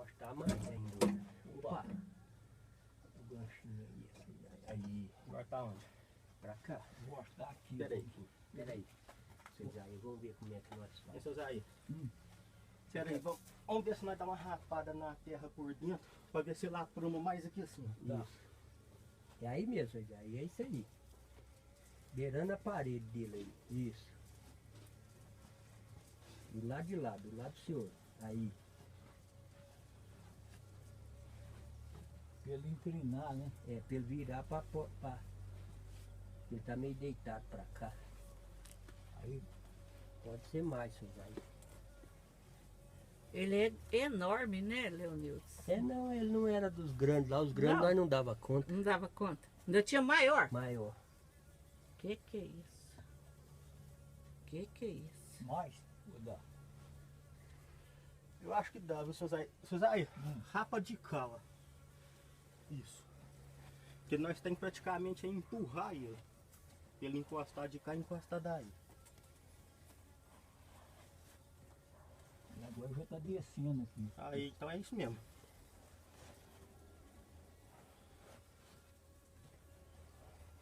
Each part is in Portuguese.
acho que tá mais ainda. Opa! O ganchinho aí, assim, aí. Agora tá onde? Pra cá. Vou estar aqui. Peraí. Vocês aí, vamos ver como é que nós Aí, fazemos. seu Zé aí. Pera aí, vamos ver se nós dá uma rapada na terra por dentro, pra ver se lá pruma mais aqui assim. Isso. É aí mesmo, vocês aí, é isso aí. Beirando a parede dele aí. Isso. Do lado de lá, do lado do senhor. Aí. Pra ele inclinar, né? É, pra ele virar pra. Ele tá meio deitado pra cá. Aí, Pode ser mais, senhor aí. Ele é enorme, né, Leonilson? É, não, ele não era dos grandes lá. Os grandes Não. nós não dava conta. Não dava conta. Ainda tinha maior. Maior. Que é isso? Que é isso? mais, vou dar. Eu acho que dá, viu, seu Zé? Seu Zé, rapa de cá, ó. Isso. Porque nós tem que praticamente empurrar ele. Ele encostar de cá e encostar daí. E agora já tá descendo aqui. Aí, então é isso mesmo.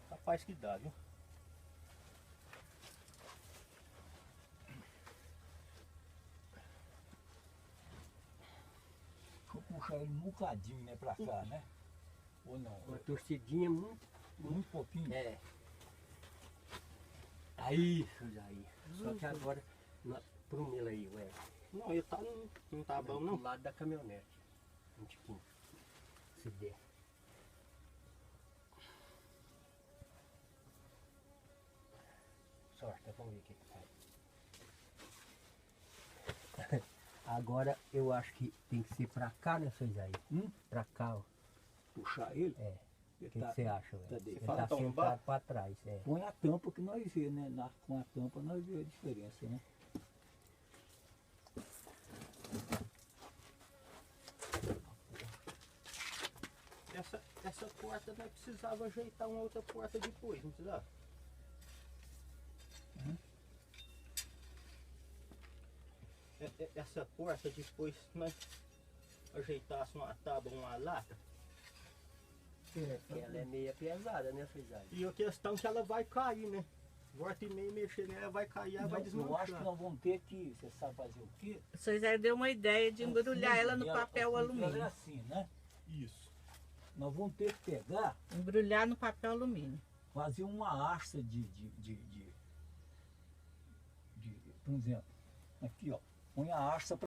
Capaz que dá, viu? Deixa eu puxar ele um bocadinho, né, pra cá, né? Ou não? Uma torcidinha muito. Muito pouquinho. É. Aí, senhor aí. Só que agora. Prumila aí, ué. Não, ele tá, não tá bom, não. Do lado da caminhonete. Um tiquinho. Se der. Sorte, vamos ver o que faz. Agora eu acho que tem que ser pra cá, né, seu Isaí? Pra cá, ó. Puxar ele? É. Ele O que tá- você acha, velho? tá Ele deitado. tá Fala, tombar? sentado pra trás, é. Põe a tampa que nós vemos, né? Com a tampa nós vemos a diferença, né? Essa porta nós precisava ajeitar uma outra porta depois, não precisava? Essa porta depois nós ajeitássemos uma tábua, uma lata. É, porque ela é meia pesada, né, seu Isaí? E a questão é que ela vai cair, né? Volta e meia mexer nela, vai cair, ela vai Eu desmanchar. acho que nós vamos ter que, você sabe fazer o quê? O senhor Zé deu uma ideia de embrulhar ela no papel Ela é alumínio. assim, né? Isso. Nós vamos ter que pegar, Embrulhar no papel alumínio. fazer uma haste por exemplo, aqui ó, põe a haste